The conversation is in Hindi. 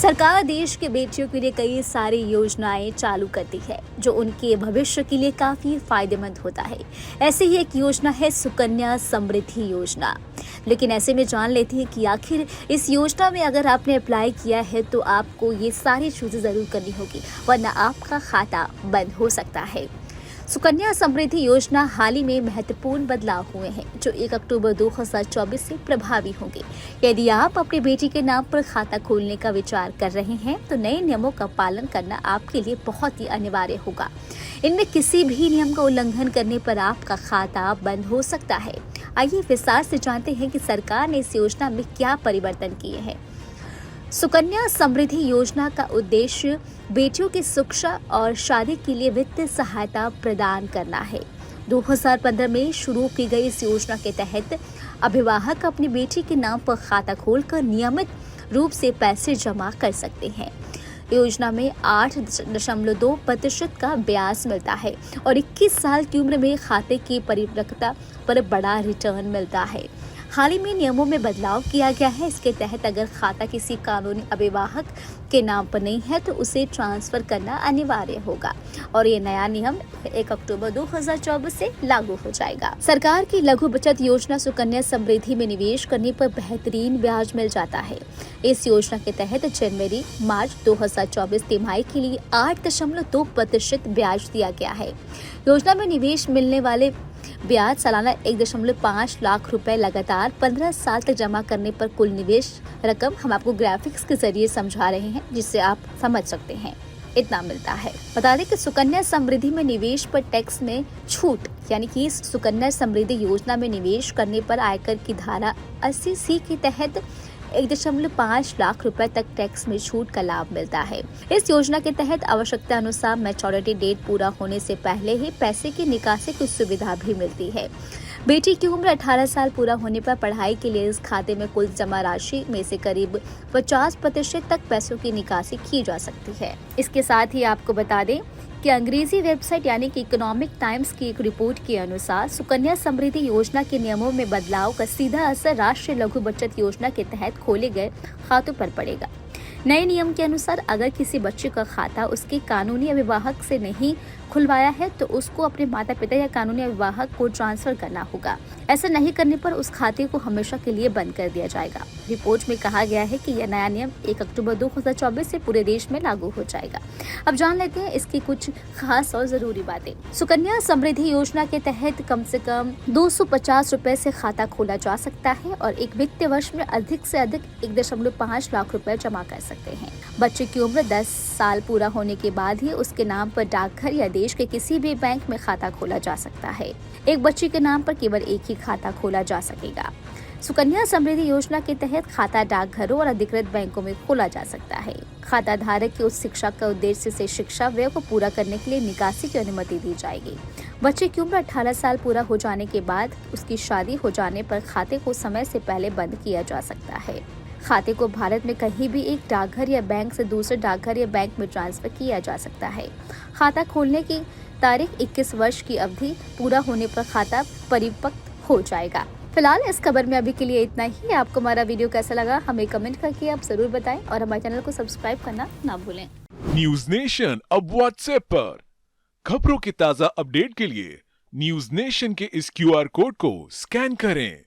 सरकार देश के बेटियों के लिए कई सारी योजनाएं चालू करती है जो उनके भविष्य के लिए काफी फायदेमंद होता है। ऐसे ही एक योजना है सुकन्या समृद्धि योजना। लेकिन ऐसे में जान लेते हैं कि आखिर इस योजना में अगर आपने अप्लाई किया है तो आपको ये सारी चीजें जरूर करनी होगी, वरना आपका खाता बंद हो सकता है। सुकन्या समृद्धि योजना हाल ही में महत्वपूर्ण बदलाव हुए हैं जो 1 अक्टूबर 2024 से प्रभावी होंगे। यदि आप अपनी बेटी के नाम पर खाता खोलने का विचार कर रहे हैं तो नए नियमों का पालन करना आपके लिए बहुत ही अनिवार्य होगा। इनमें किसी भी नियम का उल्लंघन करने पर आपका खाता बंद हो सकता है। आइए विस्तार से जानते हैं कि सरकार ने इस योजना में क्या परिवर्तन किए हैं। सुकन्या समृद्धि योजना का उद्देश्य बेटियों की शिक्षा और शादी के लिए वित्तीय सहायता प्रदान करना है। 2015 में शुरू की गई इस योजना के तहत अभिभावक अपनी बेटी के नाम पर खाता खोलकर नियमित रूप से पैसे जमा कर सकते हैं। योजना में 8.2% का ब्याज मिलता है और 21 साल की उम्र में खाते की परिपक्वता पर बड़ा रिटर्न मिलता है। हाल ही में नियमों में बदलाव किया गया है। इसके तहत अगर खाता किसी कानूनी अभिभावक के नाम पर नहीं है तो उसे ट्रांसफर करना अनिवार्य होगा और ये नया नियम 1 अक्टूबर 2024 से लागू हो जाएगा। सरकार की लघु बचत योजना सुकन्या समृद्धि में निवेश करने पर बेहतरीन ब्याज मिल जाता है। इस योजना के तहत जनवरी मार्च 2024 तिमाही के लिए 8.2% ब्याज दिया गया है। योजना में निवेश मिलने वाले ब्याज सालाना 1.5 लाख रुपए लगातार 15 साल तक जमा करने पर कुल निवेश रकम हम आपको ग्राफिक्स के जरिए समझा रहे हैं जिससे आप समझ सकते हैं इतना मिलता है। बता दें कि सुकन्या समृद्धि में निवेश पर टैक्स में छूट यानी कि इस सुकन्या समृद्धि योजना में निवेश करने पर आयकर की धारा 80C के तहत 1.5 लाख रुपए तक टैक्स में छूट का लाभ मिलता है। इस योजना के तहत आवश्यकता अनुसार मैच्योरिटी डेट पूरा होने से पहले ही पैसे की निकासी की सुविधा भी मिलती है। बेटी की उम्र 18 साल पूरा होने पर पढ़ाई के लिए इस खाते में कुल जमा राशि में से करीब 50% तक पैसों की निकासी की जा सकती है। इसके साथ ही आपको बता दें कि अंग्रेजी वेबसाइट यानी कि इकोनॉमिक टाइम्स की एक रिपोर्ट के अनुसार सुकन्या समृद्धि योजना के नियमों में बदलाव का सीधा असर राष्ट्रीय लघु बचत योजना के तहत खोले गए खातों पर पड़ेगा। नए नियम के अनुसार अगर किसी बच्चे का खाता उसके कानूनी अभिभावक से नहीं खुलवाया है तो उसको अपने माता पिता या कानूनी अभिभावक को ट्रांसफर करना होगा। ऐसा नहीं करने पर उस खाते को हमेशा के लिए बंद कर दिया जाएगा। रिपोर्ट में कहा गया है कि यह नया नियम 1 अक्टूबर 2024 से पूरे देश में लागू हो जाएगा। अब जान लेते हैं इसकी कुछ खास और जरूरी बातें। सुकन्या समृद्धि योजना के तहत कम से कम 250 रुपए से खाता खोला जा सकता है और एक वित्तीय वर्ष में अधिक से अधिक 1.5 लाख रुपए जमा कर सकते हैं। बच्चे की उम्र 10 साल पूरा होने के बाद ही उसके नाम पर डाकघर या देश के किसी भी बैंक में खाता खोला जा सकता है। एक बच्चे के नाम पर केवल एक ही खाता खोला जा सकेगा। सुकन्या समृद्धि योजना के तहत खाता डाकघरों और अधिकृत बैंकों में खोला जा सकता है। खाता धारक की उच्च शिक्षा का उद्देश्य से शिक्षा व्यय को पूरा करने के लिए निकासी की अनुमति दी जाएगी। बच्चे की उम्र 18 साल पूरा हो जाने के बाद उसकी शादी हो जाने पर खाते को समय से पहले बंद किया जा सकता है। खाते को भारत में कहीं भी एक डाकघर या बैंक से दूसरे डाकघर या बैंक में ट्रांसफर किया जा सकता है। खाता खोलने की तारीख 21 वर्ष की अवधि पूरा होने पर खाता परिपक्व हो जाएगा। फिलहाल इस खबर में अभी के लिए इतना ही। आपको हमारा वीडियो कैसा लगा हमें कमेंट करके आप जरूर बताएं और हमारे चैनल को सब्सक्राइब करना ना भूलें। न्यूज नेशन अब व्हाट्सएप पर खबरों के ताजा अपडेट के लिए न्यूज नेशन के इस QR कोड को स्कैन करें।